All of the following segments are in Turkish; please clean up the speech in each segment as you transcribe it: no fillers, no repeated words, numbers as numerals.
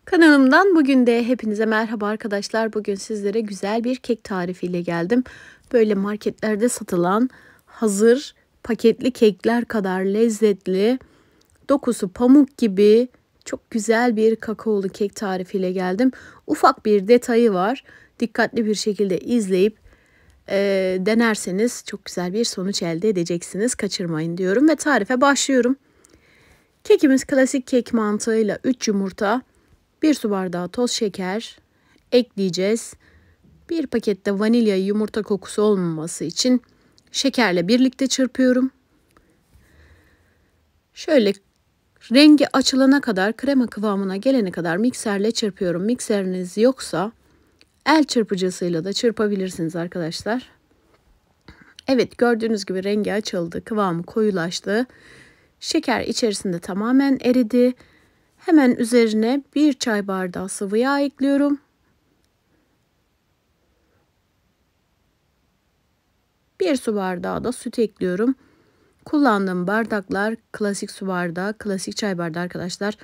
Kanalımdan bugün de hepinize merhaba arkadaşlar. Bugün sizlere güzel bir kek tarifiyle geldim. Böyle marketlerde satılan hazır paketli kekler kadar lezzetli, dokusu pamuk gibi çok güzel bir kakaolu kek tarifiyle geldim. Ufak bir detayı var. Dikkatli bir şekilde izleyip denerseniz çok güzel bir sonuç elde edeceksiniz. Kaçırmayın diyorum ve tarife başlıyorum. Kekimiz klasik kek mantığıyla 3 yumurta, 1 su bardağı toz şeker ekleyeceğiz. Bir pakette vanilya yumurta kokusu olmaması için şekerle birlikte çırpıyorum. Şöyle rengi açılana kadar, krema kıvamına gelene kadar mikserle çırpıyorum. Mikseriniz yoksa el çırpıcısıyla da çırpabilirsiniz arkadaşlar. Evet, gördüğünüz gibi rengi açıldı, kıvamı koyulaştı. Şeker içerisinde tamamen eridi. Hemen üzerine 1 çay bardağı sıvı yağ ekliyorum. 1 su bardağı da süt ekliyorum. Kullandığım bardaklar klasik su bardağı, klasik çay bardağı arkadaşlar.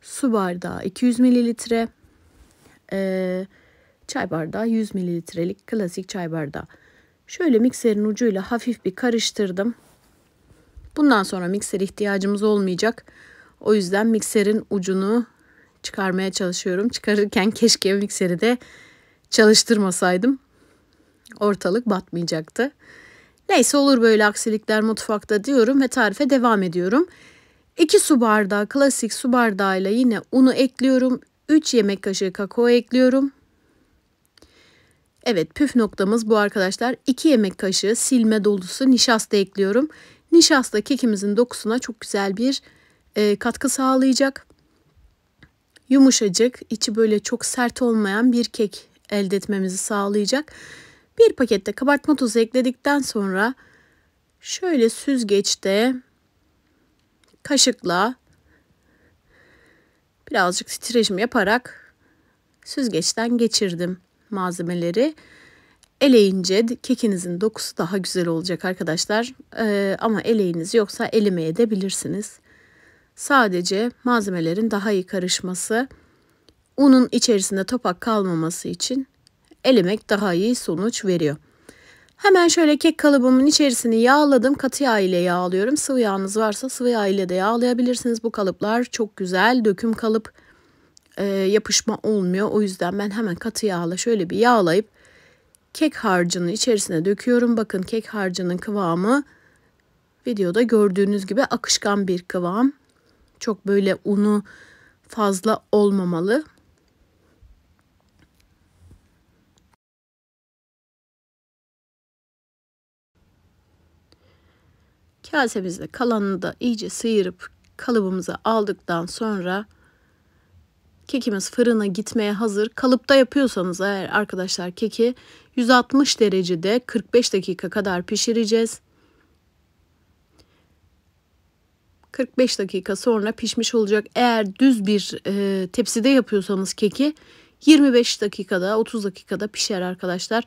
Su bardağı 200 mililitre, çay bardağı 100 mililitrelik klasik çay bardağı. Şöyle mikserin ucuyla hafif bir karıştırdım. Bundan sonra miksere ihtiyacımız olmayacak. O yüzden mikserin ucunu çıkarmaya çalışıyorum. Çıkarırken keşke mikseri de çalıştırmasaydım. Ortalık batmayacaktı. Neyse, olur böyle aksilikler mutfakta diyorum ve tarife devam ediyorum. 2 su bardağı klasik su bardağıyla yine unu ekliyorum. 3 yemek kaşığı kakao ekliyorum. Evet, püf noktamız bu arkadaşlar. 2 yemek kaşığı silme dolusu nişasta ekliyorum. Nişasta kekimizin dokusuna çok güzel bir katkı sağlayacak. Yumuşacık, içi böyle çok sert olmayan bir kek elde etmemizi sağlayacak. Bir pakette kabartma tozu ekledikten sonra şöyle süzgeçte kaşıkla birazcık titreşim yaparak süzgeçten geçirdim malzemeleri. Eleyince kekinizin dokusu daha güzel olacak arkadaşlar. Ama eleğiniz yoksa elemeye edebilirsiniz. Sadece malzemelerin daha iyi karışması, unun içerisinde topak kalmaması için elemek daha iyi sonuç veriyor. Hemen şöyle kek kalıbımın içerisini yağladım. Katı yağ ile yağlıyorum. Sıvı yağınız varsa sıvı yağ ile de yağlayabilirsiniz. Bu kalıplar çok güzel döküm kalıp, yapışma olmuyor. O yüzden ben hemen katı yağla şöyle bir yağlayıp kek harcını içerisine döküyorum. Bakın, kek harcının kıvamı videoda gördüğünüz gibi akışkan bir kıvam. Çok böyle unu fazla olmamalı. Kasemizde kalanını da iyice sıyırıp kalıbımıza aldıktan sonra kekimiz fırına gitmeye hazır. Kalıpta yapıyorsanız eğer arkadaşlar keki 160 derecede 45 dakika kadar pişireceğiz. 45 dakika sonra pişmiş olacak. Eğer düz bir tepside yapıyorsanız keki 25 dakikada 30 dakikada pişer arkadaşlar.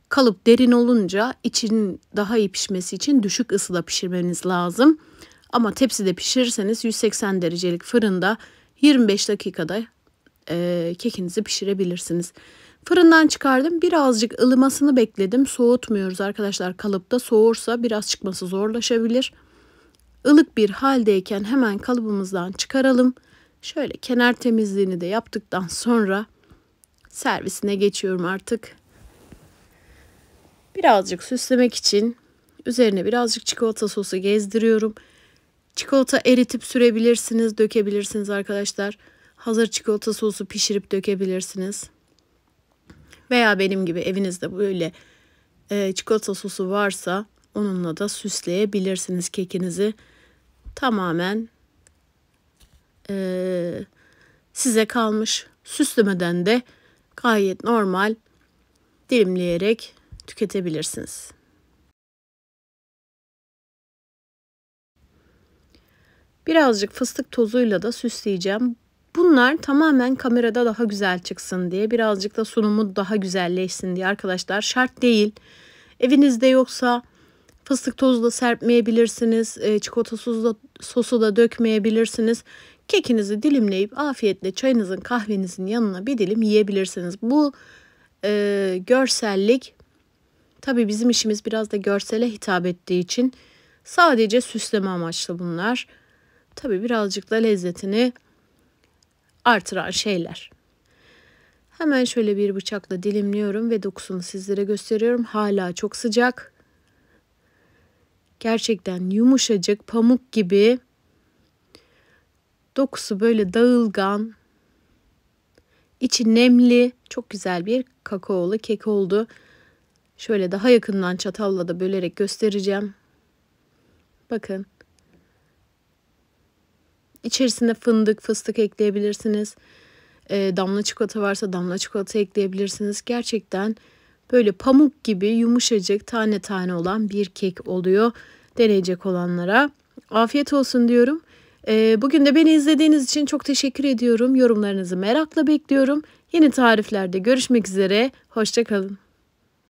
Kalıp derin olunca için daha iyi pişmesi için düşük ısıda pişirmeniz lazım. Ama tepside pişirirseniz 180 derecelik fırında 25 dakikada kekinizi pişirebilirsiniz. Fırından çıkardım. Birazcık ılımasını bekledim. Soğutmuyoruz arkadaşlar kalıpta. Soğursa biraz çıkması zorlaşabilir. Ilık bir haldeyken hemen kalıbımızdan çıkaralım. Şöyle kenar temizliğini de yaptıktan sonra servisine geçiyorum artık. Birazcık süslemek için üzerine birazcık çikolata sosu gezdiriyorum. Çikolata eritip sürebilirsiniz, dökebilirsiniz arkadaşlar. Hazır çikolata sosu pişirip dökebilirsiniz. Veya benim gibi evinizde böyle çikolata sosu varsa onunla da süsleyebilirsiniz kekinizi. Tamamen size kalmış. Süslemeden de gayet normal dilimleyerek tüketebilirsiniz. Birazcık fıstık tozuyla da süsleyeceğim. Bunlar tamamen kamerada daha güzel çıksın diye, birazcık da sunumu daha güzelleşsin diye arkadaşlar. Şart değil. Evinizde yoksa fıstık tozu da serpmeyebilirsiniz. Çikolata sosu da dökmeyebilirsiniz. Kekinizi dilimleyip afiyetle çayınızın kahvenizin yanına bir dilim yiyebilirsiniz. Bu görsellik, tabii bizim işimiz biraz da görsele hitap ettiği için sadece süsleme amaçlı bunlar. Tabii birazcık da lezzetini artıran şeyler. Hemen şöyle bir bıçakla dilimliyorum ve dokusunu sizlere gösteriyorum. Hala çok sıcak. Gerçekten yumuşacık, pamuk gibi. Dokusu böyle dağılgan. İçi nemli. Çok güzel bir kakaolu kek oldu. Şöyle daha yakından çatalla da bölerek göstereceğim. Bakın. İçerisine fındık, fıstık ekleyebilirsiniz. Damla çikolata varsa damla çikolata ekleyebilirsiniz. Gerçekten böyle pamuk gibi yumuşacık, tane tane olan bir kek oluyor. Deneyecek olanlara afiyet olsun diyorum. Bugün de beni izlediğiniz için çok teşekkür ediyorum. Yorumlarınızı merakla bekliyorum. Yeni tariflerde görüşmek üzere. Hoşça kalın.